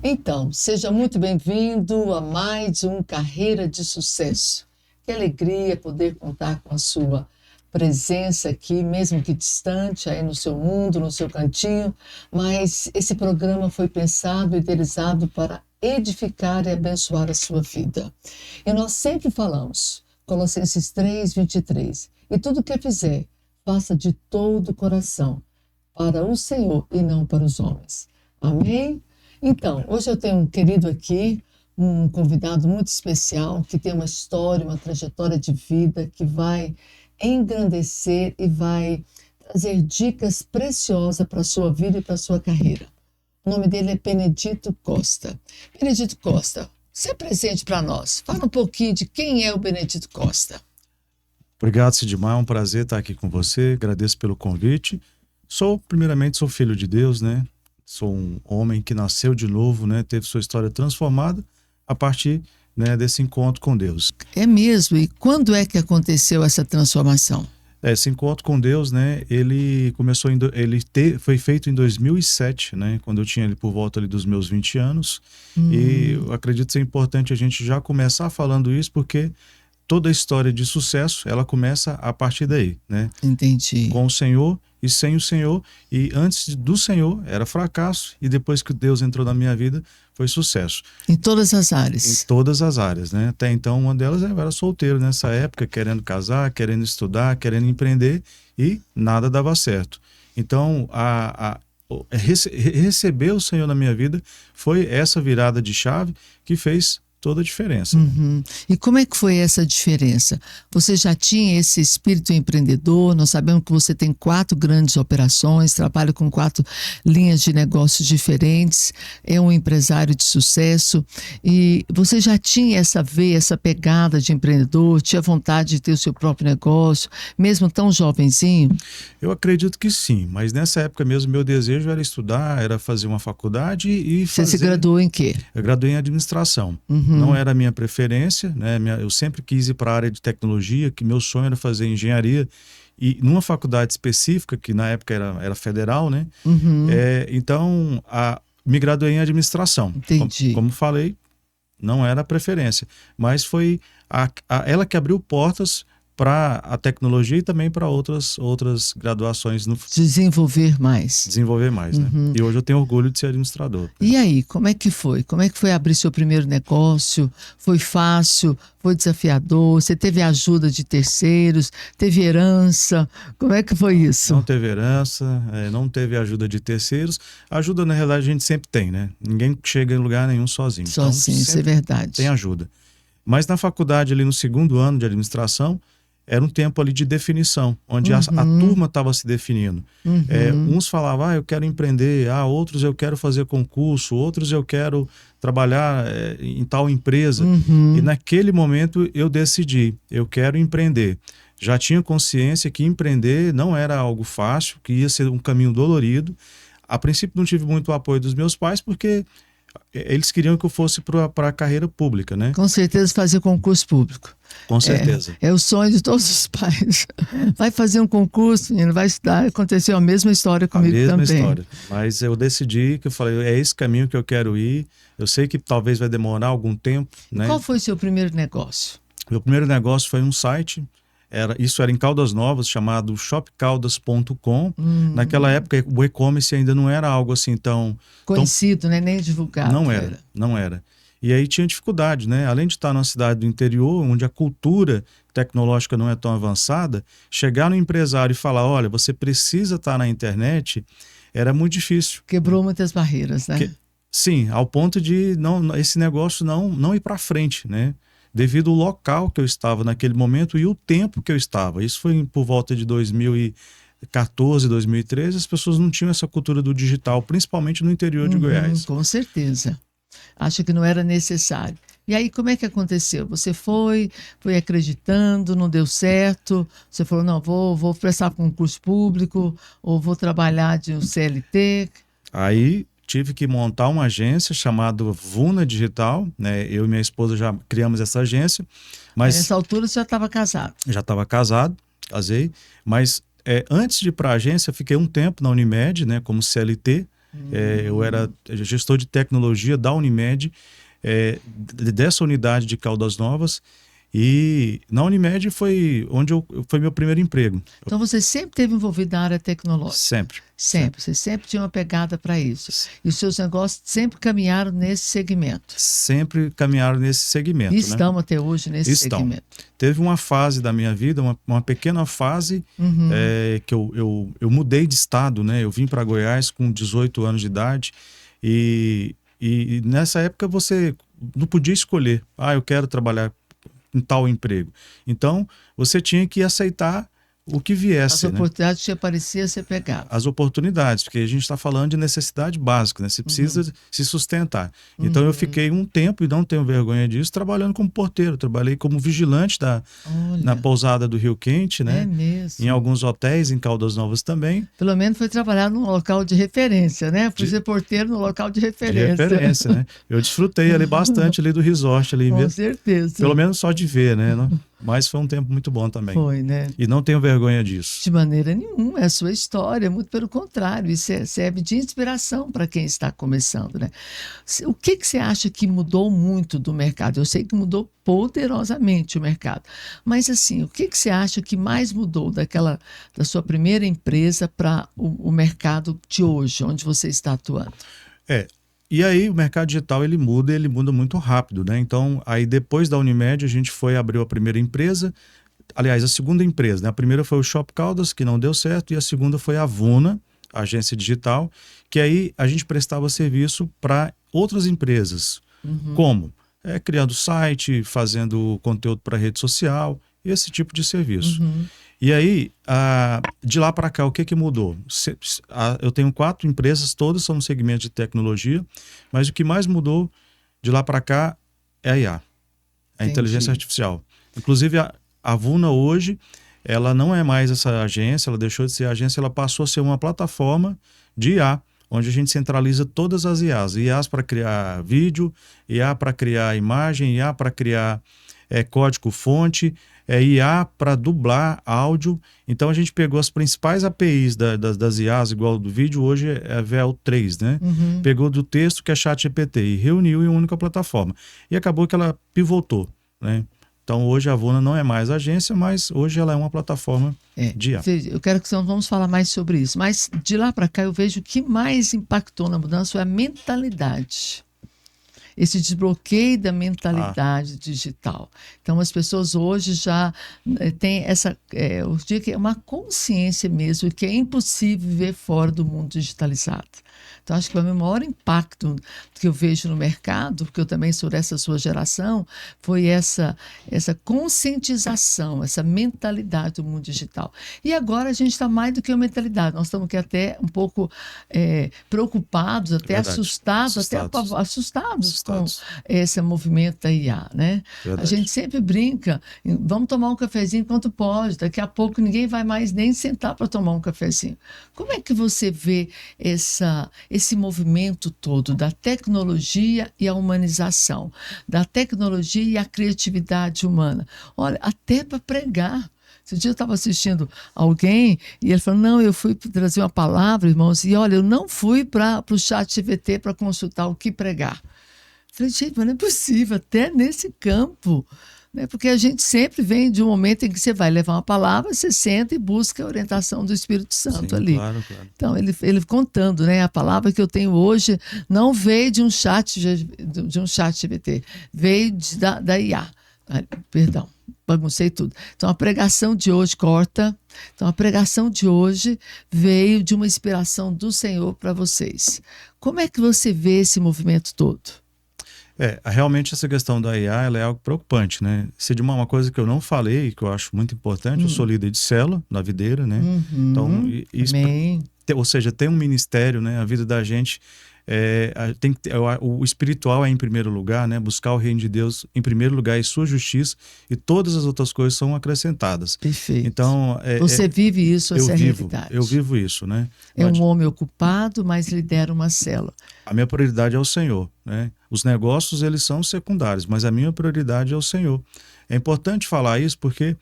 Então, seja muito bem-vindo a mais um Carreira de Sucesso. Que alegria poder contar com a sua presença aqui, mesmo que distante, aí no seu mundo, no seu cantinho, mas esse programa foi pensado e idealizado para edificar e abençoar a sua vida. E nós sempre falamos, Colossenses 3:23, e tudo que fizer, faça de todo o coração, para o Senhor e não para os homens. Amém? Então, hoje eu tenho um querido aqui, um convidado muito especial, que tem uma história, uma trajetória de vida que vai engrandecer e vai trazer dicas preciosas para a sua vida e para a sua carreira. O nome dele é Benedito Costa. Benedito Costa, se apresente para nós. Fala um pouquinho de quem é o Benedito Costa. Obrigado, Sidmar. É um prazer estar aqui com você. Agradeço pelo convite. Primeiramente, sou filho de Deus, né? Sou um homem que nasceu de novo, né? Teve sua história transformada a partir, né, desse encontro com Deus. É mesmo? E quando é que aconteceu essa transformação? Esse encontro com Deus, né? Ele começou foi feito em 2007, né? Quando eu tinha ali por volta ali dos meus 20 anos. E eu acredito ser importante a gente já começar falando isso, porque toda a história de sucesso, ela começa a partir daí, né? Entendi. Com o Senhor e sem o Senhor, e antes do Senhor era fracasso, e depois que Deus entrou na minha vida, foi sucesso. Em todas as áreas. Em todas as áreas, né? Até então, uma delas eu era solteiro nessa época, querendo casar, querendo estudar, querendo empreender, e nada dava certo. Então, receber o Senhor na minha vida foi essa virada de chave que fez toda a diferença. Uhum. E como é que foi essa diferença? Você já tinha esse espírito empreendedor? Nós sabemos que você tem 4 grandes operações, trabalha com 4 linhas de negócios diferentes, é um empresário de sucesso. E você já tinha essa veia, essa pegada de empreendedor? Tinha vontade de ter o seu próprio negócio, mesmo tão jovenzinho? Eu acredito que sim, mas nessa época mesmo meu desejo era estudar, era fazer uma faculdade e fazer... Você se graduou em quê? Eu graduei em administração. Uhum. Não era a minha preferência, né? Eu sempre quis ir para a área de tecnologia, que meu sonho era fazer engenharia, e numa faculdade específica, que na época era federal, né? Uhum. Então, me graduei em administração. Entendi. Como falei, não era a preferência, mas foi ela que abriu portas para a tecnologia e também para outras graduações no desenvolver mais, né? E hoje eu tenho orgulho de ser administrador. E aí, como é que foi? Como é que foi abrir seu primeiro negócio? Foi fácil? Foi desafiador? Você teve ajuda de terceiros? Teve herança? Como é que foi isso? Não teve herança, não teve ajuda de terceiros. Ajuda, na realidade, a gente sempre tem, né? Ninguém chega em lugar nenhum sozinho. Sozinho, então, isso é verdade. Tem ajuda. Mas na faculdade, ali no 2º ano de administração, era um tempo ali de definição, onde a turma estava se definindo. Uns falavam, eu quero empreender, outros eu quero fazer concurso, outros eu quero trabalhar em tal empresa. E naquele momento eu decidi, eu quero empreender. Já tinha consciência que empreender não era algo fácil, que ia ser um caminho dolorido. A princípio não tive muito apoio dos meus pais, porque eles queriam que eu fosse para a carreira pública, né? Com certeza fazer concurso público. Com certeza. É o sonho de todos os pais. Vai fazer um concurso, menino, vai estudar. Aconteceu a mesma história comigo também. A mesma história. Mas eu decidi, que eu falei, é esse caminho que eu quero ir. Eu sei que talvez vai demorar algum tempo, né? Qual foi o seu primeiro negócio? Meu primeiro negócio foi um site. Isso era em Caldas Novas, chamado shopcaldas.com. Naquela época, o e-commerce ainda não era algo assim tão... conhecido, né? Nem divulgado. Não era. E aí tinha dificuldade, né? Além de estar numa cidade do interior, onde a cultura tecnológica não é tão avançada, chegar no empresário e falar, olha, você precisa estar na internet, era muito difícil. Quebrou muitas barreiras, né? Sim, ao ponto de esse negócio não ir para frente, né? Devido ao local que eu estava naquele momento e o tempo que eu estava. Isso foi por volta de 2014, 2013, as pessoas não tinham essa cultura do digital, principalmente no interior de Goiás. Com certeza. Acho que não era necessário. E aí, como é que aconteceu? Você foi acreditando, não deu certo, você falou, não, vou prestar concurso público, ou vou trabalhar de um CLT. Aí tive que montar uma agência chamada Vuna Digital, né? Eu e minha esposa já criamos essa agência. Mas nessa altura você já estava casado? Já estava casado, casei, mas antes de ir para a agência, fiquei um tempo na Unimed, né, como CLT, Eu era gestor de tecnologia da Unimed, dessa unidade de Caldas Novas. E na Unimed foi foi meu primeiro emprego. Então você sempre esteve envolvido na área tecnológica? Sempre. Sempre. Você sempre tinha uma pegada para isso. E os seus negócios sempre caminharam nesse segmento? Sempre caminharam nesse segmento. E estão, né, até hoje nesse segmento? Teve uma fase da minha vida, uma pequena fase, que eu mudei de estado, né? Eu vim para Goiás com 18 anos de idade e nessa época você não podia escolher. Eu quero trabalhar em tal emprego. Então, você tinha que aceitar o que viesse. As oportunidades que apareciam, você pegava. As oportunidades, porque a gente está falando de necessidade básica, né? Você precisa se sustentar. Então, eu fiquei um tempo, e não tenho vergonha disso, trabalhando como porteiro. Trabalhei como vigilante na pousada do Rio Quente, né? É mesmo. Em alguns hotéis, em Caldas Novas também. Pelo menos foi trabalhar num local de referência, né? Fui ser porteiro no local de referência. De referência, né? Eu desfrutei ali bastante ali do resort. Ali, com certeza. Pelo menos só de ver, né? Mas foi um tempo muito bom também. Foi, né? E não tenho vergonha disso. De maneira nenhuma, é a sua história, muito pelo contrário, isso serve de inspiração para quem está começando, né? O que você acha que mudou muito do mercado? Eu sei que mudou poderosamente o mercado, mas assim, o que você acha que mais mudou da sua primeira empresa para o mercado de hoje, onde você está atuando? E aí o mercado digital ele muda muito rápido, né? Então, aí depois da Unimed a gente abriu a primeira empresa, aliás, a segunda empresa, né? A primeira foi o Shop Caldas, que não deu certo, e a segunda foi a Vuna, a agência digital, que aí a gente prestava serviço para outras empresas. Como? Criando site, fazendo conteúdo para rede social, esse tipo de serviço. E aí, de lá para cá, o que mudou? Eu tenho 4 empresas, todas são no segmento de tecnologia, mas o que mais mudou de lá para cá é a IA, a inteligência artificial. Inclusive, a Vuna hoje, ela não é mais essa agência, ela deixou de ser agência, ela passou a ser uma plataforma de IA, onde a gente centraliza todas as IAs. IAs para criar vídeo, IA para criar imagem, IA para criar código-fonte, IA para dublar áudio. Então a gente pegou as principais APIs das IAs, igual do vídeo, hoje é a VL3, né? Pegou do texto, que é ChatGPT, e reuniu em uma única plataforma. E acabou que ela pivotou, né? Então hoje a Vuna não é mais agência, mas hoje ela é uma plataforma de IA. Eu quero que vamos falar mais sobre isso, mas de lá para cá eu vejo que mais impactou na mudança foi a mentalidade. Esse desbloqueio da mentalidade digital. Então, as pessoas hoje já têm eu digo que é uma consciência mesmo que é impossível viver fora do mundo digitalizado. Então, acho que o meu maior impacto que eu vejo no mercado, porque eu também sou dessa sua geração, foi essa conscientização, essa mentalidade do mundo digital. E agora a gente está mais do que uma mentalidade, nós estamos aqui até um pouco preocupados, até assustados com esse movimento da IA, né? A gente sempre brinca, vamos tomar um cafezinho enquanto pode, daqui a pouco ninguém vai mais nem sentar para tomar um cafezinho. Como é que você vê esse movimento todo da tecnologia e a humanização, da tecnologia e a criatividade humana? Olha, até para pregar. Esse dia eu estava assistindo alguém e ele falou, não, eu fui trazer uma palavra, irmãos, e olha, eu não fui para o ChatGPT para consultar o que pregar. Falei, gente, mas não é possível, até nesse campo, né? Porque a gente sempre vem de um momento em que você vai levar uma palavra, você senta e busca a orientação do Espírito Santo. Sim, ali. Claro. Então, ele contando, né? A palavra que eu tenho hoje não veio de um chat GPT, veio da IA. Perdão, baguncei tudo. Então, a pregação de hoje, Então, a pregação de hoje veio de uma inspiração do Senhor para vocês. Como é que você vê esse movimento todo? Realmente essa questão da IA ela é algo preocupante, né? Se de uma coisa que eu não falei, que eu acho muito importante, eu sou líder de célula na Videira, né? Então, isso, ou seja, tem um ministério, né? A vida da gente tem que ter, o espiritual é em primeiro lugar, né? Buscar o reino de Deus em primeiro lugar e sua justiça, e todas as outras coisas são acrescentadas. Perfeito. Então, você vive isso, essa realidade. Eu vivo isso, né? É um homem ocupado, mas lidera uma célula. A minha prioridade é o Senhor, né? Os negócios, eles são secundários, mas a minha prioridade é o Senhor. É importante falar isso porque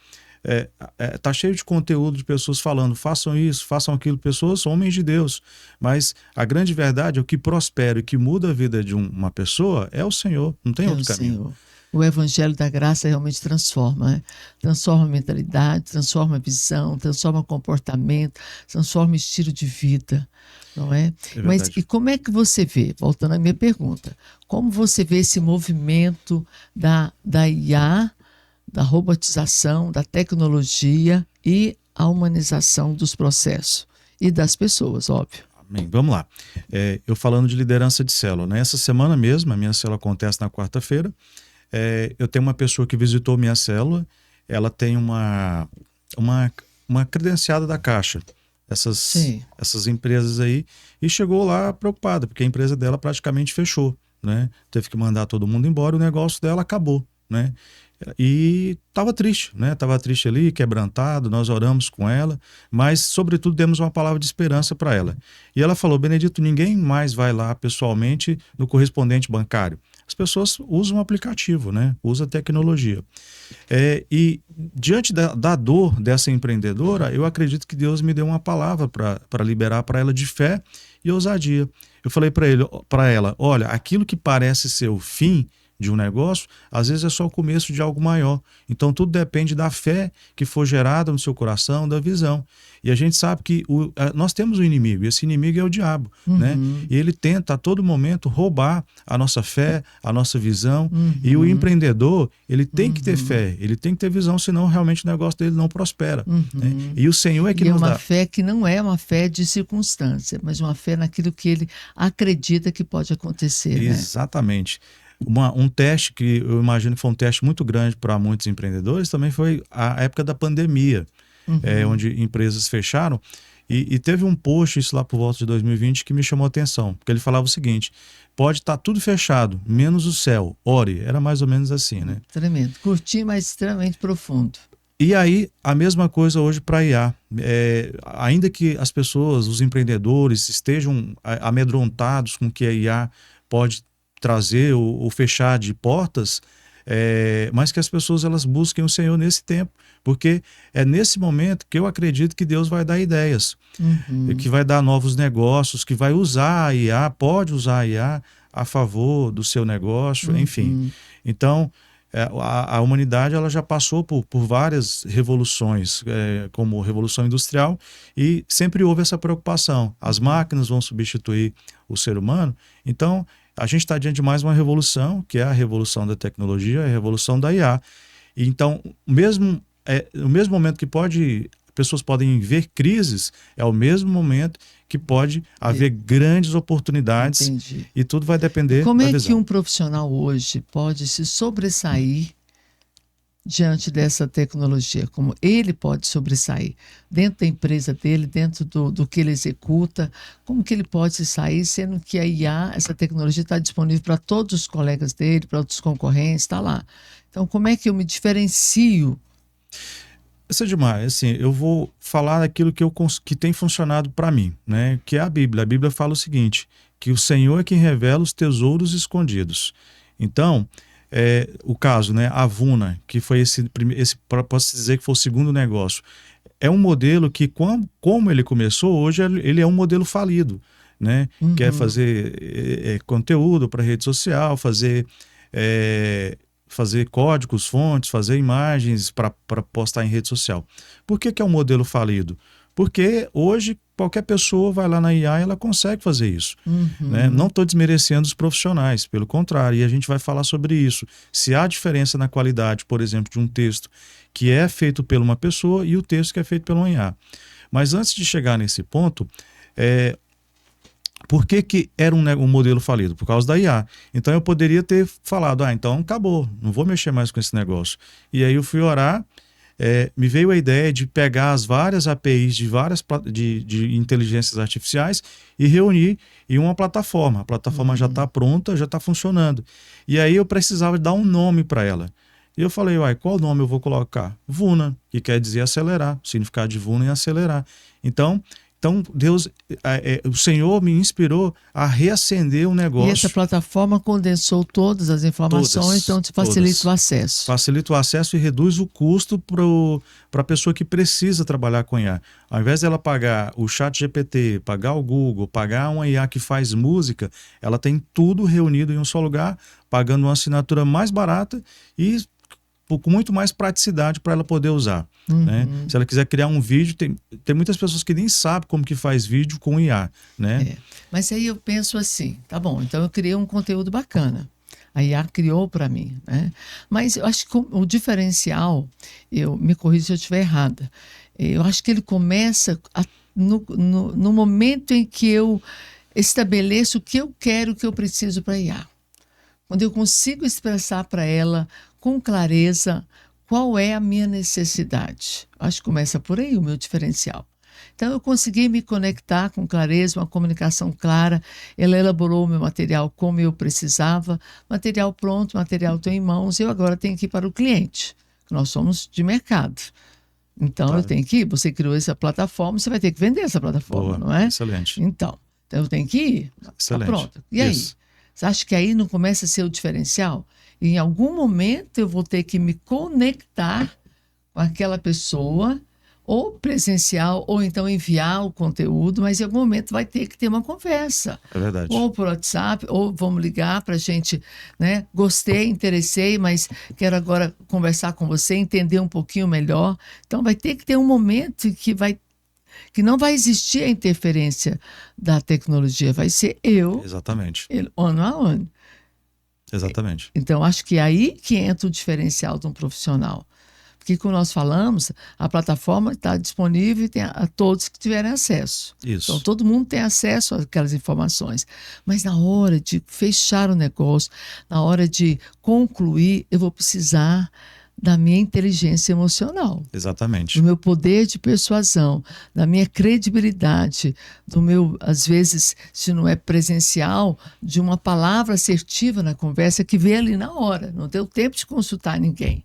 Tá cheio de conteúdo de pessoas falando, façam isso, façam aquilo, pessoas, homens de Deus. Mas a grande verdade é o que prospera e que muda a vida de uma pessoa é o Senhor, não tem outro caminho. Senhor. O Evangelho da Graça realmente transforma, né? Transforma a mentalidade, transforma a visão, transforma o comportamento, transforma o estilo de vida, não é? Mas e como é que você vê, voltando à minha pergunta, como você vê esse movimento da IA, da robotização, da tecnologia e a humanização dos processos e das pessoas, óbvio? Amém. Vamos lá. Eu falando de liderança de célula, né? Essa semana mesmo, a minha célula acontece na quarta-feira. Eu tenho uma pessoa que visitou minha célula, ela tem uma credenciada da Caixa, essas empresas aí, e chegou lá preocupada, porque a empresa dela praticamente fechou, né? Teve que mandar todo mundo embora, o negócio dela acabou, né? E estava triste, né? Estava triste ali, quebrantado, nós oramos com ela, mas sobretudo demos uma palavra de esperança para ela. E ela falou: Benedito, ninguém mais vai lá pessoalmente no correspondente bancário. As pessoas usam o aplicativo, né? Usam a tecnologia. E diante da dor dessa empreendedora, eu acredito que Deus me deu uma palavra para liberar para ela de fé e ousadia. Eu falei para ela, olha, aquilo que parece ser o fim de um negócio, às vezes é só o começo de algo maior. Então tudo depende da fé que for gerada no seu coração, da visão. E a gente sabe que nós temos um inimigo, e esse inimigo é o diabo, né? E ele tenta a todo momento roubar a nossa fé, a nossa visão. E o empreendedor, ele tem que ter fé, ele tem que ter visão, senão realmente o negócio dele não prospera. Né? E o Senhor é que nos dá. É uma fé que não é uma fé de circunstância, mas uma fé naquilo que ele acredita que pode acontecer. Exatamente. Né? Um teste que eu imagino que foi um teste muito grande para muitos empreendedores também foi a época da pandemia, onde empresas fecharam. E teve um post, isso lá por volta de 2020, que me chamou a atenção, porque ele falava o seguinte: pode estar tudo fechado, menos o céu, ore. Era mais ou menos assim, né? Tremendo, curtinho, mas extremamente profundo. E aí, a mesma coisa hoje para a IA. Ainda que as pessoas, os empreendedores, estejam amedrontados com o que a IA pode trazer ou fechar de portas, mas que as pessoas elas busquem o Senhor nesse tempo, porque é nesse momento que eu acredito que Deus vai dar ideias, que vai dar novos negócios, que vai usar a IA, pode usar a IA a favor do seu negócio, enfim. Então, a humanidade ela já passou por várias revoluções, como Revolução Industrial, e sempre houve essa preocupação. As máquinas vão substituir o ser humano, então a gente está diante de mais uma revolução, que é a revolução da tecnologia, a revolução da IA. Então, o mesmo momento que pessoas podem ver crises, é o mesmo momento que pode haver grandes oportunidades. Entendi. E tudo vai depender Como da é visão. que um profissional hoje pode se sobressair diante dessa tecnologia? Como ele pode sobressair dentro da empresa dele, dentro do que ele executa? Como que ele pode se sair, sendo que a IA, essa tecnologia está disponível para todos os colegas dele, para outros concorrentes, está lá. Então, como é que eu me diferencio? Isso é demais. Assim, eu vou falar daquilo que tem funcionado para mim, né? Que é a Bíblia. A Bíblia fala o seguinte, que o Senhor é quem revela os tesouros escondidos. Então, o caso, né, a Vuna, que foi posso dizer que foi o segundo negócio, é um modelo que, como ele começou, hoje ele é um modelo falido, né? Quer fazer conteúdo para rede social, fazer códigos, fontes, fazer imagens para postar em rede social. Por que é um modelo falido? Porque hoje qualquer pessoa vai lá na IA e ela consegue fazer isso. Né? Não estou desmerecendo os profissionais, pelo contrário, e a gente vai falar sobre isso. Se há diferença na qualidade, por exemplo, de um texto que é feito por uma pessoa e o texto que é feito pela IA. Mas antes de chegar nesse ponto, por que era um modelo falido? Por causa da IA. Então eu poderia ter falado, então acabou, não vou mexer mais com esse negócio. E aí eu fui orar, me veio a ideia de pegar as várias APIs de inteligências artificiais e reunir em uma plataforma. A plataforma já está pronta, já está funcionando. E aí eu precisava dar um nome para ela. E eu falei, qual nome eu vou colocar? Vuna, que quer dizer acelerar. O significado de Vuna é acelerar. Então, Então, Deus, o Senhor me inspirou a reacender um negócio. E essa plataforma condensou todas as informações, então te facilita o acesso. Facilita o acesso e reduz o custo para a pessoa que precisa trabalhar com IA. Ao invés dela pagar o ChatGPT, pagar o Google, pagar uma IA que faz música, ela tem tudo reunido em um só lugar, pagando uma assinatura mais barata e com muito mais praticidade para ela poder usar. Né? Se ela quiser criar um vídeo, tem muitas pessoas que nem sabem como que faz vídeo com IA. Né? Mas aí eu penso assim, tá bom, então eu criei um conteúdo bacana. A IA criou para mim. Né? Mas eu acho que o diferencial, me corrija se eu estiver errada, eu acho que ele começa no momento em que eu estabeleço o que eu quero, o que eu preciso para a IA. Quando eu consigo expressar para ela com clareza qual é a minha necessidade. Acho que começa por aí o meu diferencial. Então eu consegui me conectar com clareza, uma comunicação clara, ela elaborou o meu material como eu precisava, material pronto, material estou em mãos, eu agora tenho que ir para o cliente, nós somos de mercado. Então eu tenho que ir, você criou essa plataforma, você vai ter que vender essa plataforma, não é? Excelente. Então eu tenho que ir, está pronto. E aí? Você acha que aí não começa a ser o diferencial? E em algum momento eu vou ter que me conectar com aquela pessoa, ou presencial, ou então enviar o conteúdo, mas em algum momento vai ter que ter uma conversa. É verdade. Ou por WhatsApp, ou vamos ligar para a gente, né? Gostei, interessei, mas quero agora conversar com você, entender um pouquinho melhor. Então vai ter que ter um momento que não vai existir a interferência da tecnologia, vai ser eu, exatamente, ano a ano. Exatamente. Então, acho que é aí que entra o diferencial de um profissional. Porque, como nós falamos, a plataforma está disponível e tem a todos que tiverem acesso. Isso. Então, todo mundo tem acesso àquelas informações. Mas na hora de fechar o negócio, na hora de concluir, eu vou precisar da minha inteligência emocional. Exatamente. Do meu poder de persuasão, da minha credibilidade, do meu, às vezes, se não é presencial, de uma palavra assertiva na conversa que vem ali na hora. Não deu tempo de consultar ninguém.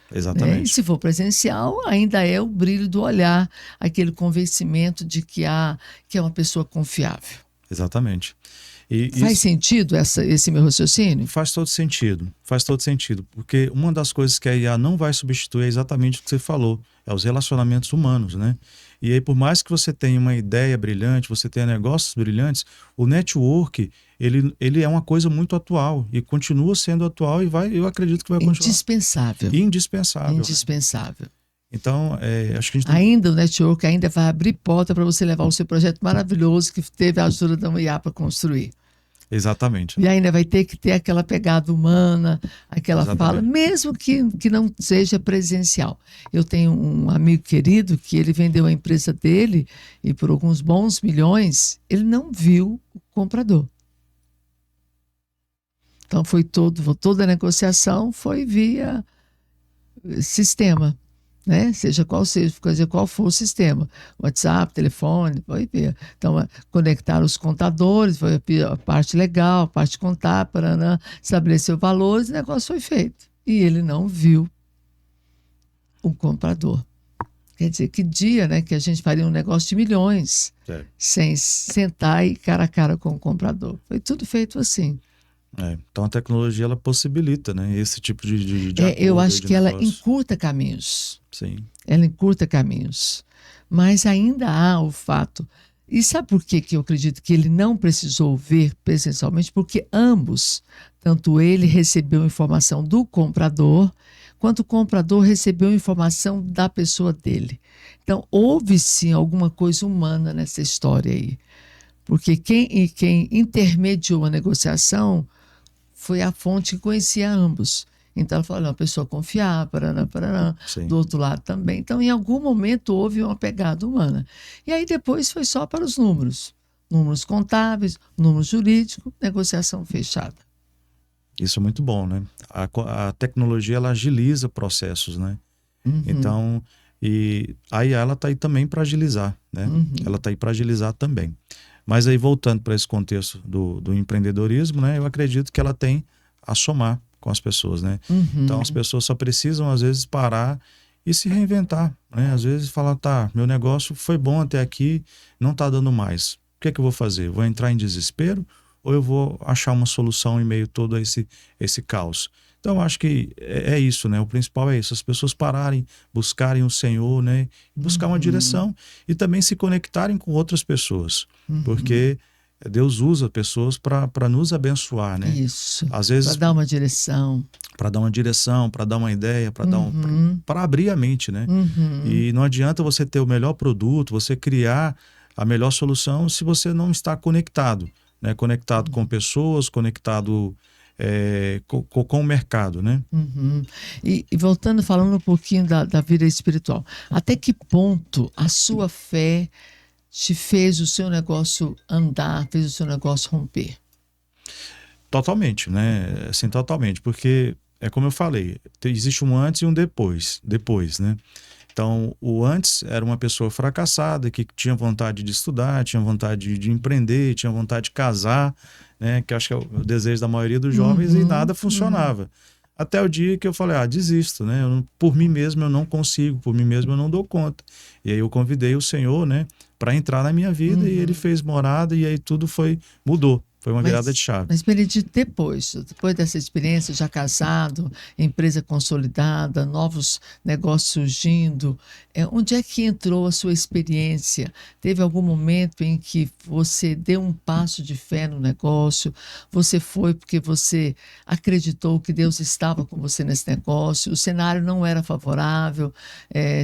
Exatamente. Né? E se for presencial, ainda é o brilho do olhar, aquele convencimento de que é uma pessoa confiável. Exatamente. Faz sentido esse meu raciocínio? Faz todo sentido, porque uma das coisas que a IA não vai substituir é exatamente o que você falou, é os relacionamentos humanos, né? E aí, por mais que você tenha uma ideia brilhante, você tenha negócios brilhantes, o network, ele é uma coisa muito atual e continua sendo atual e eu acredito que vai continuar. Indispensável. Indispensável. Então, acho que a gente ainda o network ainda vai abrir porta para você levar o seu projeto maravilhoso que teve a ajuda da IA para construir. Exatamente. E ainda vai ter que ter aquela pegada humana, aquela fala, mesmo que não seja presencial. Eu tenho um amigo querido que ele vendeu a empresa dele e por alguns bons milhões, ele não viu o comprador. Então toda a negociação foi via sistema. Né? Seja qual for o sistema, WhatsApp, telefone, vai ver. Então, conectar os contadores, foi a parte legal, a parte contábil, estabeleceu valores, o negócio foi feito. E ele não viu o comprador. Quer dizer, que dia, né, que a gente faria um negócio de milhões sem sentar e cara a cara com o comprador. Foi tudo feito assim. Então a tecnologia ela possibilita, né, esse tipo de eu acho que ela encurta caminhos. Sim. Ela encurta caminhos. Mas ainda há o fato. E sabe por que eu acredito que ele não precisou ver presencialmente? Porque ambos, tanto ele recebeu informação do comprador, quanto o comprador recebeu informação da pessoa dele. Então houve sim alguma coisa humana nessa história aí. Porque quem intermediou a negociação foi a fonte que conhecia ambos. Então ela falou, uma pessoa confiável, do outro lado também. Então, em algum momento, houve uma pegada humana. E aí depois foi só para os números. Números contábeis, números jurídicos, negociação fechada. Isso é muito bom, né? A tecnologia, ela agiliza processos, né? Uhum. Então, e a IA, ela está aí também para agilizar, né? Uhum. Ela está aí para agilizar também. Mas aí, voltando para esse contexto do empreendedorismo, né, eu acredito que ela tem a somar com as pessoas, né? Uhum. Então, as pessoas só precisam, às vezes, parar e se reinventar, né? Às vezes falar, tá, meu negócio foi bom até aqui, não está dando mais. O que é que eu vou fazer? Vou entrar em desespero ou eu vou achar uma solução em meio a todo esse caos? Então, acho que é isso, né? O principal é isso, as pessoas pararem, buscarem o Senhor, né? Buscar uma direção e também se conectarem com outras pessoas, porque Deus usa pessoas para nos abençoar, né? Isso, Às vezes, para dar uma direção. para dar uma direção, para dar uma ideia, para abrir a mente, né? Uhum. E não adianta você ter o melhor produto, você criar a melhor solução se você não está conectado, né? Conectado com pessoas, conectado com o mercado, né? Uhum. E voltando, falando um pouquinho da vida espiritual, até que ponto a sua fé te fez o seu negócio andar, fez o seu negócio romper? Totalmente, né? Assim, totalmente, porque é como eu falei, existe um antes e um depois, né? Então, o antes era uma pessoa fracassada que tinha vontade de estudar, tinha vontade de empreender, tinha vontade de casar, né? Que eu acho que é o desejo da maioria dos jovens e nada funcionava. Até o dia que eu falei, desisto, né? Por mim mesmo eu não consigo, por mim mesmo eu não dou conta. E aí eu convidei o Senhor, né, para entrar na minha vida e ele fez morada e aí tudo mudou. Foi uma virada de chave. Mas Benedito, depois dessa experiência, já casado, empresa consolidada, novos negócios surgindo, onde é que entrou a sua experiência? Teve algum momento em que você deu um passo de fé no negócio? Você foi porque você acreditou que Deus estava com você nesse negócio? O cenário não era favorável?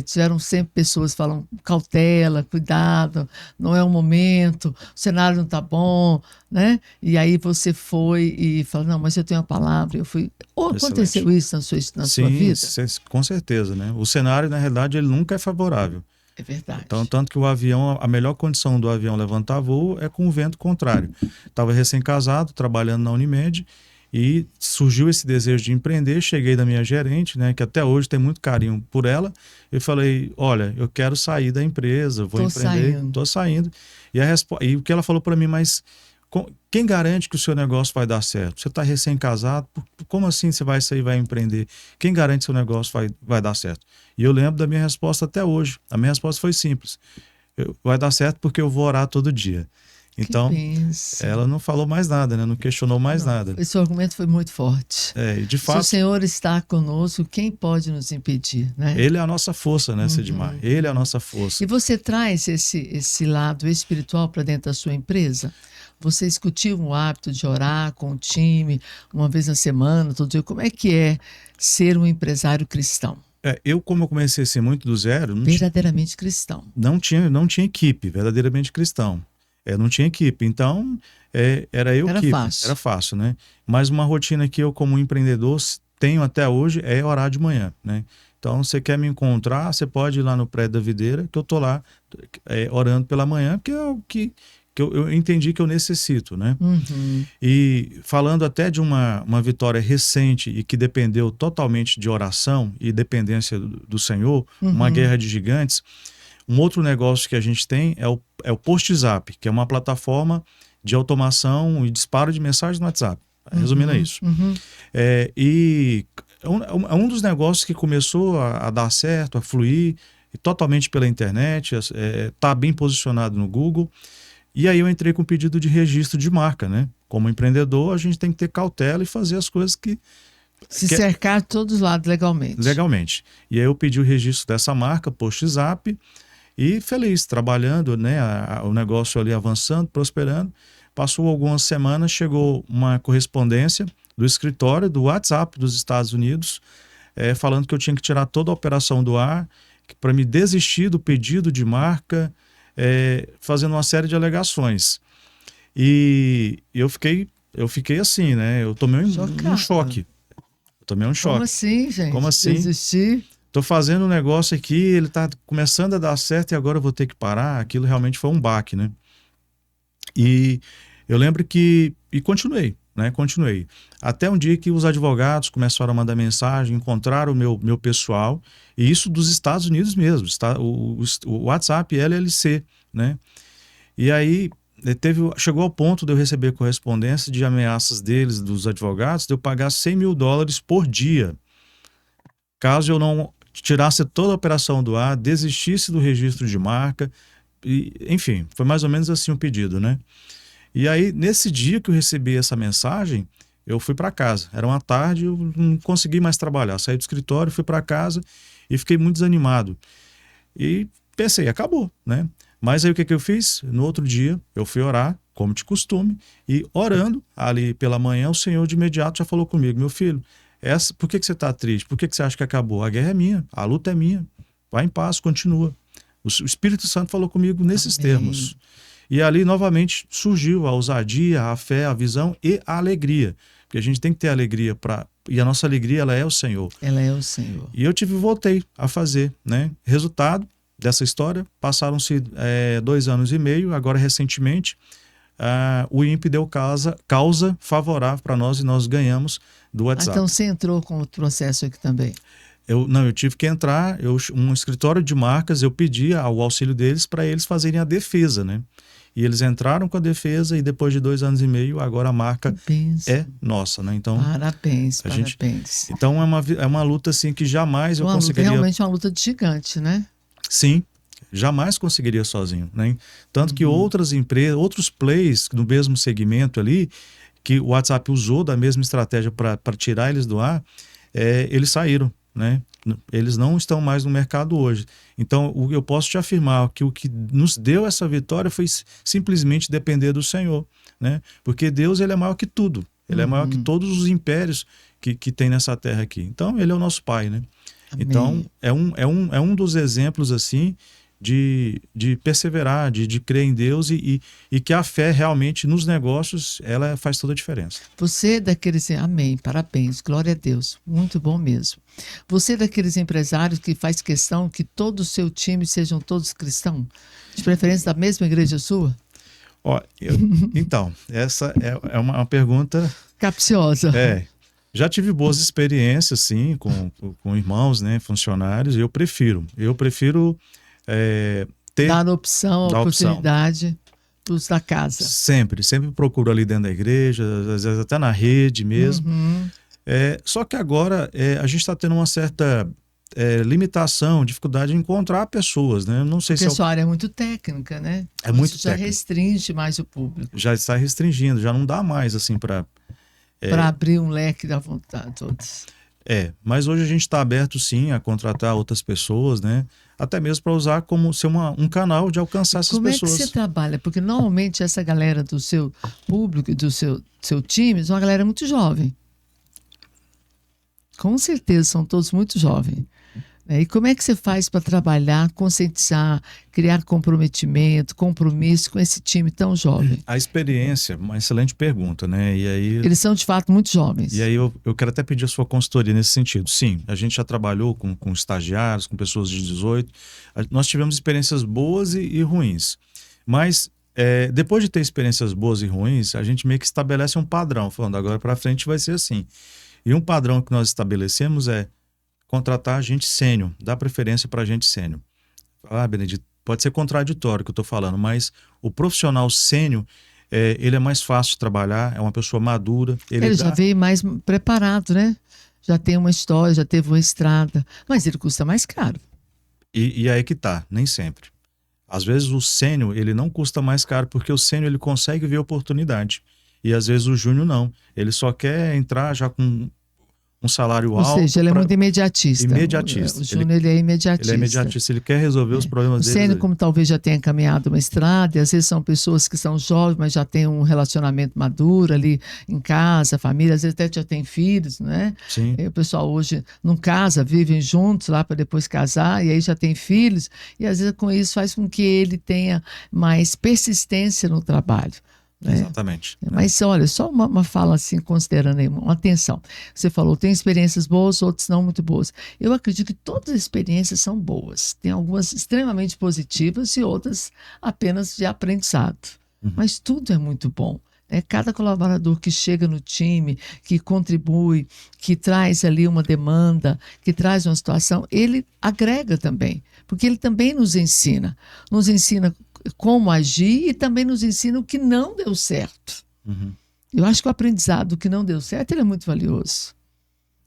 Tiveram sempre pessoas que falam, cautela, cuidado, não é o momento, o cenário não está bom, né? E aí você foi e falou, não, mas eu tenho a palavra, eu fui. Ou aconteceu isso na sua vida? Sim, com certeza, né? O cenário, na realidade, ele nunca é favorável. É verdade. Então, tanto que o avião, a melhor condição do avião levantar voo é com o vento contrário. Estava recém-casado, trabalhando na Unimed, e surgiu esse desejo de empreender. Cheguei da minha gerente, né, que até hoje tem muito carinho por ela. Eu falei, olha, eu quero sair da empresa, vou empreender, estou saindo. E o que ela falou para mim, mas quem garante que o seu negócio vai dar certo? Você está recém-casado, como assim você vai sair e vai empreender? Quem garante que seu negócio vai dar certo? E eu lembro da minha resposta até hoje. A minha resposta foi simples. Vai dar certo porque eu vou orar todo dia. Então, ela não falou mais nada, né? Não questionou mais nada. Esse argumento foi muito forte. E de fato, se o Senhor está conosco, quem pode nos impedir, né? Ele é a nossa força, né, Sidmar? Ele é a nossa força. E você traz esse lado espiritual para dentro da sua empresa? Vocês cultivam o hábito de orar com o time, uma vez na semana, todo dia? Como é que é ser um empresário cristão? Como eu comecei a ser muito do zero... Verdadeiramente cristão. Não tinha equipe, verdadeiramente cristão. Não tinha equipe, então era eu que... Era fácil, né? Mas uma rotina que eu, como empreendedor, tenho até hoje é orar de manhã, né? Então, você quer me encontrar, você pode ir lá no prédio da videira, que eu tô lá orando pela manhã, porque é o que eu entendi que eu necessito, né? E falando até de uma vitória recente e que dependeu totalmente de oração e dependência do Senhor, uma guerra de gigantes, um outro negócio que a gente tem é o PostZap, que é uma plataforma de automação e disparo de mensagens no WhatsApp. Resumindo é isso. E é um dos negócios que começou a dar certo, a fluir, totalmente pela internet, está bem posicionado no Google. E aí eu entrei com pedido de registro de marca, né? Como empreendedor, a gente tem que ter cautela e fazer as coisas que... cercar de todos os lados legalmente. Legalmente. E aí eu pedi o registro dessa marca, PostZap, e feliz, trabalhando, né? O negócio ali avançando, prosperando. Passou algumas semanas, chegou uma correspondência do escritório, do WhatsApp dos Estados Unidos, falando que eu tinha que tirar toda a operação do ar, para me desistir do pedido de marca, fazendo uma série de alegações. E eu fiquei assim, né? Eu tomei um choque. Como assim, gente? Como assim? Desistir? Tô fazendo um negócio aqui, ele tá começando a dar certo e agora eu vou ter que parar. Aquilo realmente foi um baque, né? E eu lembro que... E continuei, né? Continuei. Até um dia que os advogados começaram a mandar mensagem, encontraram o meu pessoal, e isso dos Estados Unidos mesmo, o WhatsApp LLC, né? E aí chegou ao ponto de eu receber correspondência de ameaças dos advogados, de eu pagar $100 mil por dia, caso eu não tirasse toda a operação do ar, desistisse do registro de marca, e, enfim, foi mais ou menos assim o pedido, né? E aí, nesse dia que eu recebi essa mensagem, eu fui para casa. Era uma tarde, eu não consegui mais trabalhar. Saí do escritório, fui para casa e fiquei muito desanimado. E pensei, acabou, né? Mas aí o que eu fiz? No outro dia, eu fui orar, como de costume, e orando ali pela manhã, o Senhor de imediato já falou comigo: meu filho, por que você está triste? Por que você acha que acabou? A guerra é minha, a luta é minha. Vai em paz, continua. O Espírito Santo falou comigo nesses termos. E ali, novamente, surgiu a ousadia, a fé, a visão e a alegria. Porque a gente tem que ter alegria e a nossa alegria, ela é o Senhor. Ela é o Senhor. E eu voltei a fazer, né? Resultado dessa história, passaram-se 2 anos e meio, agora recentemente, o INPE deu causa favorável para nós e nós ganhamos do WhatsApp. Então você entrou com o processo aqui também? Eu tive que entrar, um escritório de marcas, eu pedi o auxílio deles para eles fazerem a defesa, né? E eles entraram com a defesa e depois de 2 anos e meio, agora a marca é nossa, né? Então, parabéns. Então é uma luta assim que jamais eu conseguiria... Realmente uma luta de gigante, né? Sim, jamais conseguiria sozinho, né? Tanto que outras empresas, outros players no mesmo segmento ali, que o WhatsApp usou da mesma estratégia para tirar eles do ar, eles saíram, né? Eles não estão mais no mercado hoje. Então, eu posso te afirmar que o que nos deu essa vitória foi simplesmente depender do Senhor, né? Porque Deus, ele é maior que tudo. Ele é maior que todos os impérios que tem nessa terra aqui. Então, ele é o nosso Pai, né? Amém. Então, é um dos exemplos, assim, de perseverar, de crer em Deus e que a fé realmente nos negócios, ela faz toda a diferença. Você é daqueles... Amém, parabéns, glória a Deus, muito bom mesmo. Você é daqueles empresários que faz questão que todo o seu time sejam todos cristãos? De preferência da mesma igreja sua? Então, essa é uma pergunta... capciosa. Já tive boas experiências, sim, com irmãos, né, funcionários, e eu prefiro ter... dar opção, a oportunidade dos da casa. Sempre procuro ali dentro da igreja, às vezes até na rede mesmo. Só que agora a gente está tendo uma certa limitação, dificuldade em encontrar pessoas, né? Não sei porque sua área é muito técnica, né? Muito técnica. Já restringe mais o público. Já está restringindo, já não dá mais assim para abrir um leque da vontade todos. Mas hoje a gente está aberto sim a contratar outras pessoas, né? Até mesmo para usar como ser um canal de alcançar essas pessoas. Como é que você trabalha? Porque normalmente essa galera do seu público e do seu time é uma galera muito jovem. Com certeza, são todos muito jovens. E como é que você faz para trabalhar, conscientizar, criar comprometimento, compromisso com esse time tão jovem? A experiência, uma excelente pergunta, né? E aí, eles são de fato muito jovens. E aí eu quero até pedir a sua consultoria nesse sentido. Sim, a gente já trabalhou com estagiários, com pessoas de 18. Nós tivemos experiências boas e ruins. Mas depois de ter experiências boas e ruins, a gente meio que estabelece um padrão, falando agora para frente vai ser assim. E um padrão que nós estabelecemos é contratar gente sênior, dar preferência para gente sênior. Benedito, pode ser contraditório o que eu estou falando, mas o profissional sênior, ele é mais fácil de trabalhar, é uma pessoa madura. Ele já veio mais preparado, né? Já tem uma história, já teve uma estrada, mas ele custa mais caro. E aí que tá, nem sempre. Às vezes o sênior, ele não custa mais caro, porque o sênior, ele consegue ver oportunidade. E às vezes o júnior não. Ele só quer entrar já com um salário alto. Ou seja, ele é muito imediatista. Imediatista. O júnior, ele é imediatista. Ele é imediatista, ele quer resolver os problemas dele. O sênior, como talvez já tenha caminhado uma estrada, e às vezes são pessoas que são jovens, mas já têm um relacionamento maduro ali em casa, família, às vezes até já tem filhos, né? Sim. E o pessoal hoje não casa, vivem juntos lá para depois casar, e aí já tem filhos, e às vezes com isso faz com que ele tenha mais persistência no trabalho. Exatamente. Mas olha, só uma fala assim, considerando aí, uma atenção. Você falou, tem experiências boas, outras não muito boas. Eu acredito que todas as experiências são boas. Tem algumas extremamente positivas e outras apenas de aprendizado. Mas tudo é muito bom. Cada colaborador que chega no time, que contribui, que traz ali uma demanda, que traz uma situação, ele agrega também. Porque ele também nos ensina como agir e também nos ensina o que não deu certo. Eu acho que o aprendizado que não deu certo, ele é muito valioso.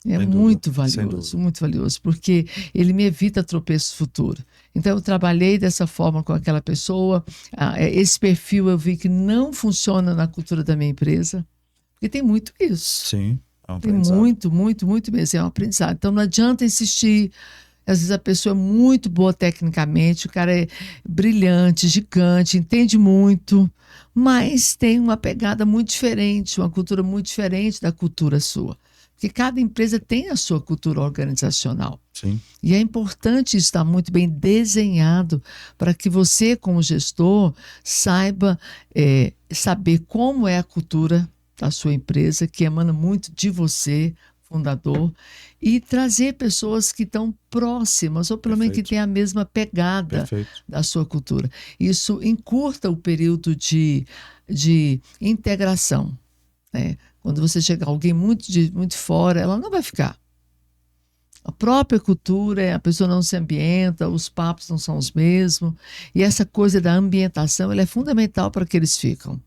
É Sem muito dúvida, sem valioso, dúvida. muito valioso, porque ele me evita tropeços futuros. Então, eu trabalhei dessa forma com aquela pessoa. Esse perfil eu vi que não funciona na cultura da minha empresa, porque tem muito isso. Sim, é um Tem aprendizado. muito, muito, muito mesmo. É um aprendizado. Então, não adianta insistir. Às vezes a pessoa é muito boa tecnicamente, o cara é brilhante, gigante, entende muito, mas tem uma pegada muito diferente, uma cultura muito diferente da cultura sua. Porque cada empresa tem a sua cultura organizacional. Sim, E é importante estar muito bem desenhado para que você, como gestor, saiba saber como é a cultura da sua empresa, que emana muito de você, fundador, e trazer pessoas que estão próximas, ou pelo menos que perfeito, têm a mesma pegada perfeito. da sua cultura. Isso encurta o período de integração, né? Quando você chegar alguém muito fora, ela não vai ficar. A própria cultura, a pessoa não se ambienta, os papos não são os mesmos. E essa coisa da ambientação, ela é fundamental para que eles ficam.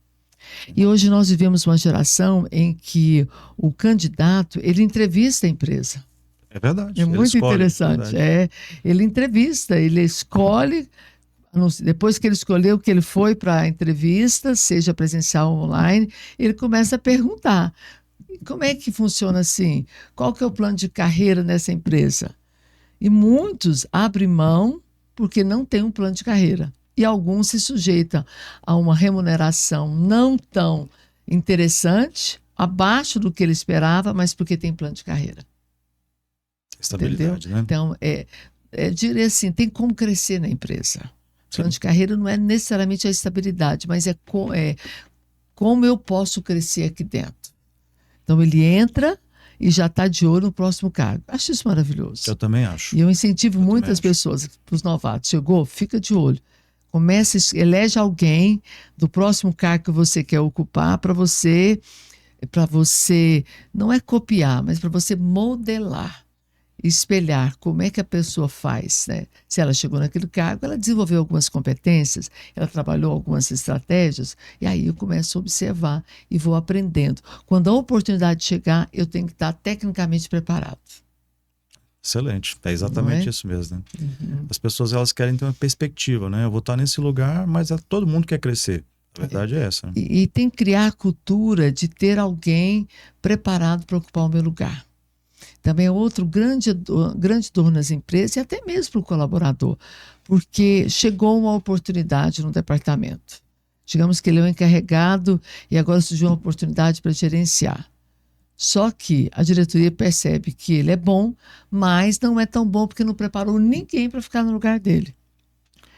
E hoje nós vivemos uma geração em que o candidato, ele entrevista a empresa. É verdade, É ele muito escolhe, é interessante. verdade. Ele entrevista, ele escolhe, depois que ele escolheu que ele foi para a entrevista, seja presencial ou online, ele começa a perguntar: como é que funciona assim? Qual que é o plano de carreira nessa empresa? E muitos abrem mão porque não tem um plano de carreira. E alguns se sujeitam a uma remuneração não tão interessante, abaixo do que ele esperava, mas porque tem plano de carreira. Entendeu? Estabilidade, né? Então, diria assim, tem como crescer na empresa. Plano Sim, de carreira não é necessariamente a estabilidade, mas é como eu posso crescer aqui dentro. Então, ele entra e já está de olho no próximo cargo. Acho isso maravilhoso. eu também acho. E eu incentivo Eu muitas também acho. pessoas, para os novatos, chegou, fica de olho. Elege alguém do próximo cargo que você quer ocupar para você, não é copiar, mas para você modelar, espelhar como é que a pessoa faz, né? Se ela chegou naquele cargo, ela desenvolveu algumas competências, ela trabalhou algumas estratégias, e aí eu começo a observar e vou aprendendo. Quando a oportunidade chegar, eu tenho que estar tecnicamente preparado. Excelente, é Não exatamente é? isso mesmo, né? As pessoas, elas querem ter uma perspectiva, né? Eu vou estar nesse lugar, mas todo mundo quer crescer. A verdade é essa, né? E tem que criar a cultura de ter alguém preparado para ocupar o meu lugar. Também é outro grande dor nas empresas e até mesmo para o colaborador, porque chegou uma oportunidade no departamento. Digamos que ele é o encarregado e agora surgiu uma oportunidade para gerenciar. Só que a diretoria percebe que ele é bom, mas não é tão bom porque não preparou ninguém para ficar no lugar dele.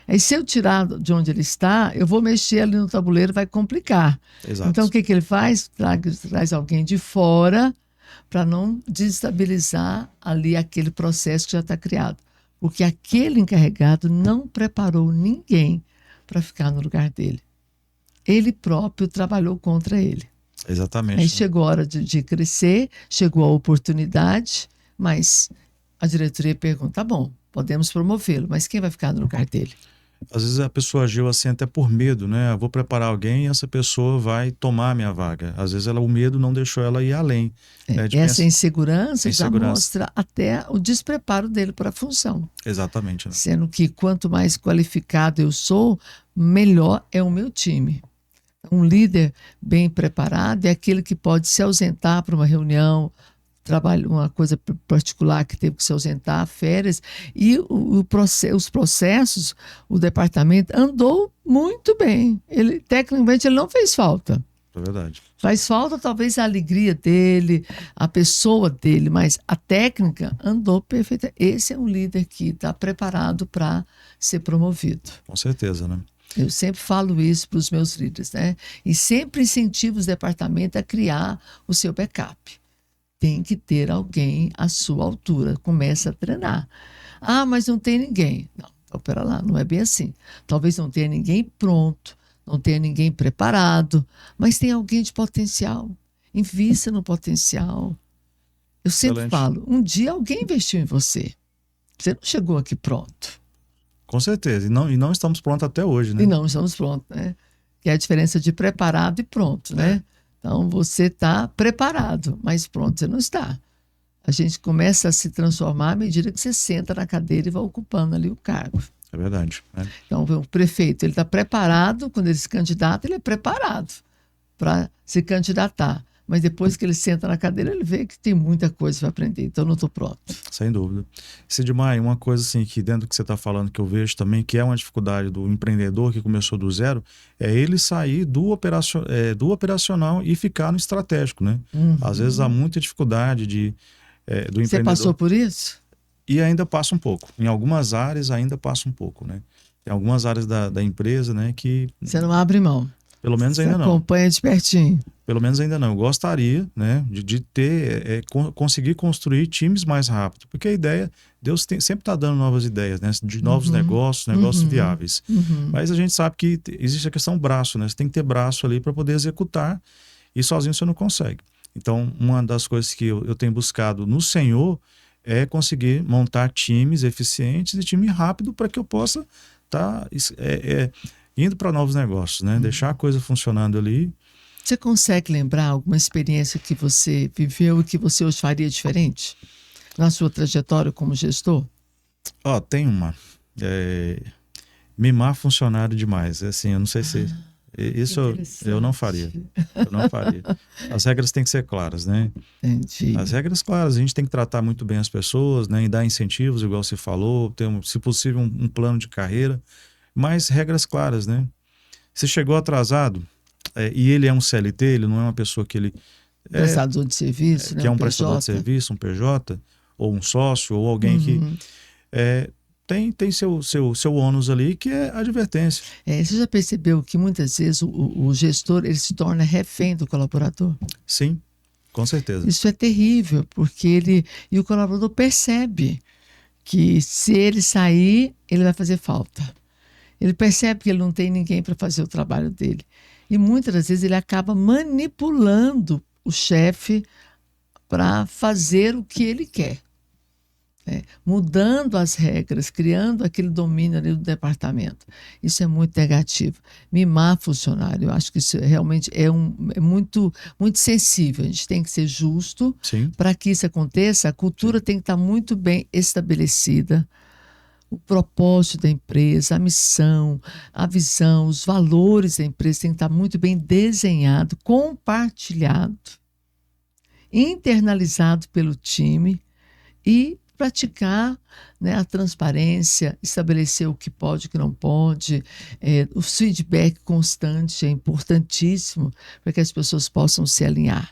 Aí, se eu tirar de onde ele está, eu vou mexer ali no tabuleiro, vai complicar. Exato. Então, o que ele faz? Traz alguém de fora para não desestabilizar ali aquele processo que já está criado. Porque aquele encarregado não preparou ninguém para ficar no lugar dele. Ele próprio trabalhou contra ele. Exatamente. Aí né? chegou a hora de crescer, chegou a oportunidade, mas a diretoria pergunta: tá bom, podemos promovê-lo, mas quem vai ficar no lugar dele? Às vezes a pessoa agiu assim até por medo, né? Eu vou preparar alguém e essa pessoa vai tomar a minha vaga. Às vezes o medo não deixou ela ir além. Né? Essa insegurança já insegurança. mostra até o despreparo dele para a função. Exatamente. Né? Sendo que quanto mais qualificado eu sou, melhor é o meu time. Um líder bem preparado é aquele que pode se ausentar para uma reunião, uma coisa particular que teve que se ausentar, férias, e os processos, o departamento andou muito bem. Tecnicamente, ele não fez falta. É verdade. Faz falta talvez a alegria dele, a pessoa dele, mas a técnica andou perfeita. Esse é um líder que está preparado para ser promovido. Com certeza, né? Eu sempre falo isso para os meus líderes, né? E sempre incentivo os departamentos a criar o seu backup. Tem que ter alguém à sua altura. Começa a treinar. Ah, mas não tem ninguém. Não, então, pera lá, não é bem assim. Talvez não tenha ninguém pronto, não tenha ninguém preparado, mas tem alguém de potencial. Invista no potencial. Eu sempre falo, um dia alguém investiu em você. Você não chegou aqui pronto. Com certeza. E não estamos prontos até hoje, né? E não estamos prontos, né? Que é a diferença de preparado e pronto, né? Então, você está preparado, mas pronto, você não está. A gente começa a se transformar à medida que você senta na cadeira e vai ocupando ali o cargo. É verdade. Né? Então, o prefeito, ele está preparado, quando ele se candidata, ele é preparado para se candidatar. Mas depois que ele senta na cadeira, ele vê que tem muita coisa para aprender. Então, não estou pronto. Sem dúvida. Sidmar, uma coisa assim que dentro do que você está falando, que eu vejo também, que é uma dificuldade do empreendedor que começou do zero, é ele sair do operacional e ficar no estratégico, né? Às vezes há muita dificuldade do empreendedor. Você passou por isso? E ainda passa um pouco. Em algumas áreas ainda passa um pouco, né? Tem algumas áreas da empresa, né, que... Você não abre mão. Pelo menos Você ainda não. acompanha de pertinho. Pelo menos ainda não. Eu gostaria, né, de ter, conseguir construir times mais rápido. Porque a ideia, Deus sempre está dando novas ideias, né, de novos negócios viáveis. Mas a gente sabe que existe a questão braço, né? Você tem que ter braço ali para poder executar e sozinho você não consegue. Então, uma das coisas que eu tenho buscado no Senhor é conseguir montar times eficientes e time rápido para que eu possa estar indo para novos negócios, né? Deixar a coisa funcionando ali. Você consegue lembrar alguma experiência que você viveu e que você hoje faria diferente na sua trajetória como gestor? Tem uma. Mimar funcionário demais. Assim, eu não sei se... Isso eu não faria. Eu não faria. As regras têm que ser claras, né? Entendi. As regras claras. A gente tem que tratar muito bem as pessoas, né? E dar incentivos, igual você falou. Ter, se possível, um plano de carreira. Mas regras claras, né? Se chegou atrasado, e ele é um CLT, ele não é uma pessoa que ele... prestador de serviço, né? Que é um PJ. prestador de serviço, um PJ, ou um sócio, ou alguém que... Tem seu ônus ali, que é a advertência. Você já percebeu que muitas vezes o gestor ele se torna refém do colaborador? Sim, com certeza. Isso é terrível, porque e o colaborador percebe que se ele sair, ele vai fazer falta. Ele percebe que ele não tem ninguém para fazer o trabalho dele. E muitas das vezes ele acaba manipulando o chefe para fazer o que ele quer. Mudando as regras, criando aquele domínio ali do departamento. Isso é muito negativo. Mimar funcionário, eu acho que isso realmente é muito, muito sensível. A gente tem que ser justo. Para que isso aconteça. A cultura tem que estar muito bem estabelecida. O propósito da empresa, a missão, a visão, os valores da empresa tem que estar muito bem desenhado, compartilhado, internalizado pelo time e praticar, né, a transparência, estabelecer o que pode e o que não pode. O feedback constante é importantíssimo para que as pessoas possam se alinhar.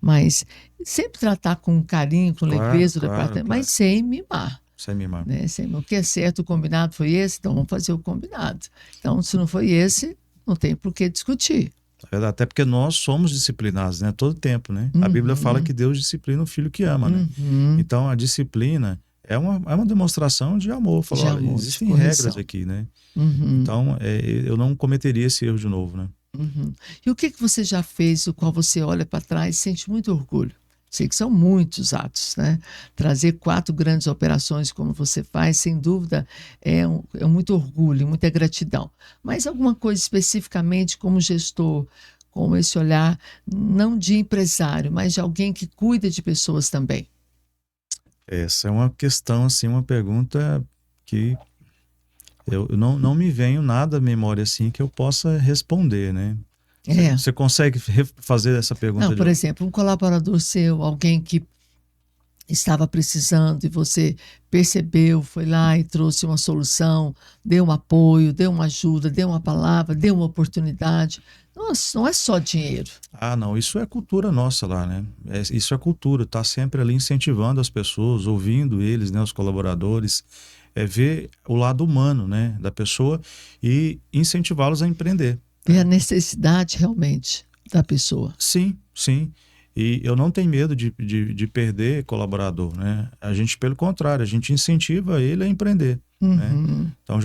Mas sempre tratar com carinho, com leveza o departamento, mas sem mimar. Sem mimar. Né? O que é certo, o combinado foi esse, então vamos fazer o combinado. Então, se não foi esse, não tem por que discutir. Até porque nós somos disciplinados, né? Todo tempo, né? A Bíblia fala que Deus disciplina o filho que ama, né? Então, a disciplina é uma demonstração de amor. Falou, existem regras aqui, né? Então, eu não cometeria esse erro de novo, né? E o que você já fez, o qual você olha para trás e sente muito orgulho? Sei que são muitos atos, né? Trazer 4 grandes operações como você faz, sem dúvida, é muito orgulho, muita gratidão. Mas alguma coisa especificamente como gestor, com esse olhar, não de empresário, mas de alguém que cuida de pessoas também? Essa é uma questão, assim, uma pergunta que eu não me venho nada à memória assim que eu possa responder, né? Você consegue fazer essa pergunta? Não, por exemplo, um colaborador seu, alguém que estava precisando e você percebeu, foi lá e trouxe uma solução, deu um apoio, deu uma ajuda, deu uma palavra, deu uma oportunidade. Nossa, não é só dinheiro. Não, isso é cultura nossa lá, né? Isso é cultura, tá sempre ali incentivando as pessoas, ouvindo eles, né, os colaboradores, ver o lado humano, né, da pessoa e incentivá-los a empreender. Ver a necessidade realmente da pessoa. Sim, sim. E eu não tenho medo de perder colaborador, né? A gente, pelo contrário, a gente incentiva ele a empreender, né? Então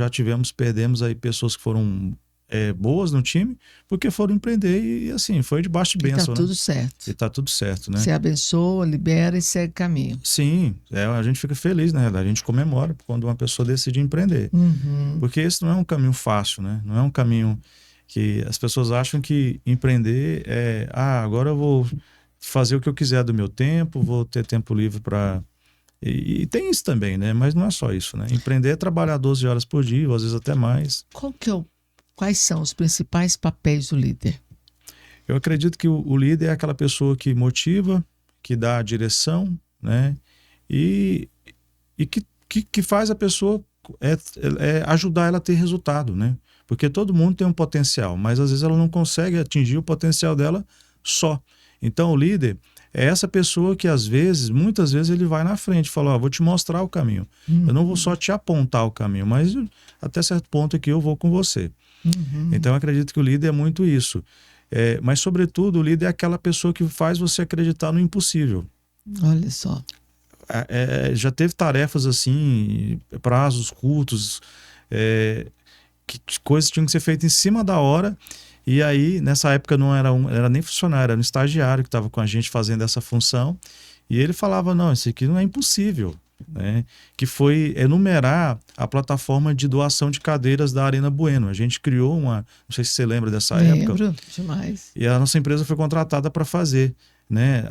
perdemos aí pessoas que foram boas no time, porque foram empreender e assim, foi debaixo de bênção. E tá tudo certo. E tá tudo certo, né? Você abençoa, libera e segue caminho. Sim, a gente fica feliz, na realidade. A gente comemora quando uma pessoa decide empreender. Porque esse não é um caminho fácil, né? Não é um caminho que as pessoas acham que empreender agora eu vou fazer o que eu quiser do meu tempo, vou ter tempo livre para... E tem isso também, né? Mas não é só isso, né? Empreender é trabalhar 12 horas por dia, ou às vezes até mais. Quais são os principais papéis do líder? Eu acredito que o líder é aquela pessoa que motiva, que dá a direção, né? E que faz a pessoa ajudar ela a ter resultado, né? Porque todo mundo tem um potencial, mas às vezes ela não consegue atingir o potencial dela só. Então o líder é essa pessoa que muitas vezes ele vai na frente e fala, ó, vou te mostrar o caminho. Eu não vou só te apontar o caminho, mas até certo ponto aqui eu vou com você. Então eu acredito que o líder é muito isso. Mas sobretudo o líder é aquela pessoa que faz você acreditar no impossível. Olha só. Já teve tarefas assim, prazos curtos, que coisas tinham que ser feitas em cima da hora. E aí, nessa época, não era nem funcionário, era um estagiário que estava com a gente fazendo essa função. E ele falava, não, isso aqui não é impossível. Né? Que foi enumerar a plataforma de doação de cadeiras da Arena Bueno. A gente criou não sei se você lembra dessa época. Lembro, demais. E a nossa empresa foi contratada para fazer. Né?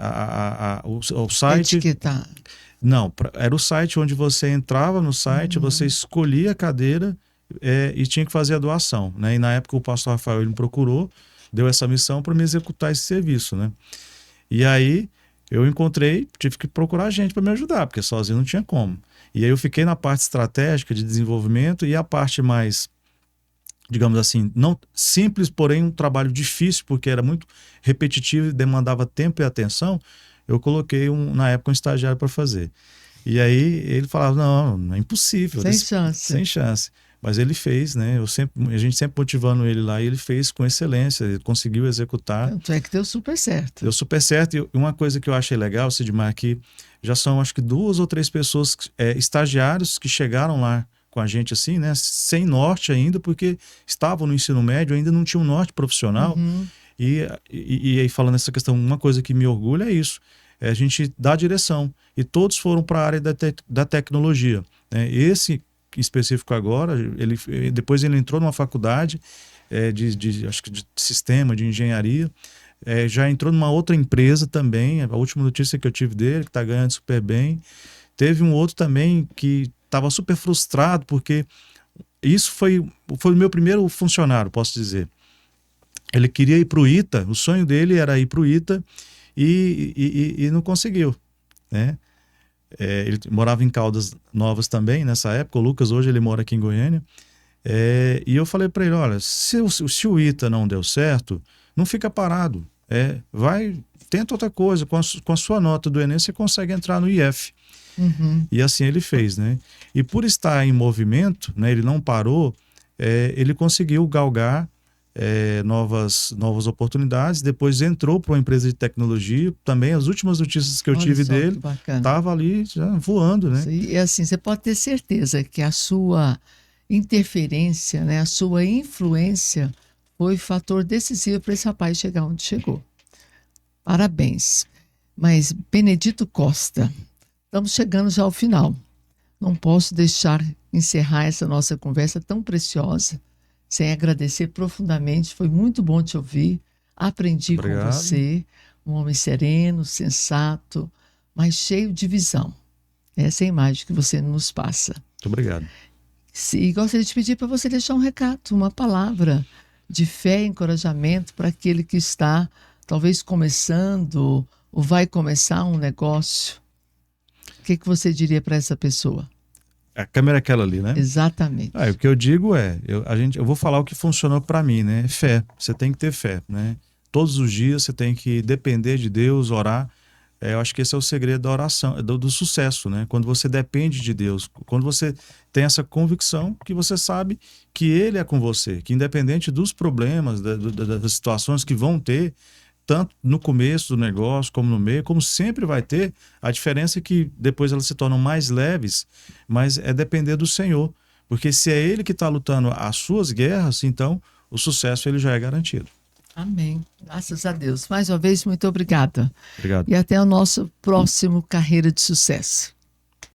O site... Etiquetar. Não, era o site onde você entrava no site, você escolhia a cadeira e tinha que fazer a doação, né? E na época o pastor Rafael ele me procurou, deu essa missão para me executar esse serviço, né? E aí eu tive que procurar gente para me ajudar, porque sozinho não tinha como. E aí eu fiquei na parte estratégica de desenvolvimento e a parte mais, digamos assim, não simples, porém um trabalho difícil, porque era muito repetitivo e demandava tempo e atenção. Eu coloquei na época um estagiário para fazer. E aí ele falava, não é impossível. Sem chance. Mas ele fez, né? A gente sempre motivando ele lá, e ele fez com excelência, ele conseguiu executar. Tanto é que deu super certo. Deu super certo. E uma coisa que eu achei legal, Sidmar, aqui já são acho que 2 ou 3 pessoas, estagiários que chegaram lá com a gente assim, né? Sem norte ainda, porque estavam no ensino médio, ainda não tinham um norte profissional. E aí falando essa questão, uma coisa que me orgulha é isso. A gente dá direção. E todos foram para a área da tecnologia. Né? Esse específico agora, depois ele entrou numa faculdade acho que de sistema, de engenharia, já entrou numa outra empresa também, a última notícia que eu tive dele, que está ganhando super bem. Teve um outro também que estava super frustrado, porque isso foi o meu primeiro funcionário, posso dizer. Ele queria ir para o ITA, o sonho dele era ir para o ITA e não conseguiu, né? Ele morava em Caldas Novas também nessa época. O Lucas hoje ele mora aqui em Goiânia. E eu falei para ele, olha, se o ITA não deu certo, não fica parado. Vai, tenta outra coisa. Com a sua nota do Enem, você consegue entrar no IF. E assim ele fez, né? E por estar em movimento, né, ele não parou, ele conseguiu galgar novas oportunidades. Depois entrou para uma empresa de tecnologia. Também as últimas notícias que eu tive dele, estava ali já voando, né? E assim, você pode ter certeza que a sua interferência, né, a sua influência foi fator decisivo para esse rapaz chegar onde chegou. Parabéns. Mas Benedito Costa, estamos chegando já ao final. Não posso deixar encerrar essa nossa conversa tão preciosa sem agradecer profundamente. Foi muito bom te ouvir. Aprendi com você. Um homem sereno, sensato, mas cheio de visão. Essa é a imagem que você nos passa. Muito obrigado. E gostaria de pedir para você deixar um recado, uma palavra de fé e encorajamento para aquele que está talvez começando ou vai começar um negócio. O que você diria para essa pessoa? A câmera é aquela ali, né? Exatamente. O que eu digo eu vou falar o que funcionou para mim, né? Fé. Você tem que ter fé, né? Todos os dias você tem que depender de Deus, orar. Eu acho que esse é o segredo da oração, do sucesso, né? Quando você depende de Deus, quando você tem essa convicção que você sabe que Ele é com você, que independente dos problemas, das situações que vão ter, tanto no começo do negócio, como no meio, como sempre vai ter, a diferença é que depois elas se tornam mais leves, mas é depender do Senhor. Porque se é Ele que está lutando as suas guerras, então o sucesso ele já é garantido. Amém. Graças a Deus. Mais uma vez, muito obrigada. Obrigado. E até o nosso próximo Carreira de Sucesso.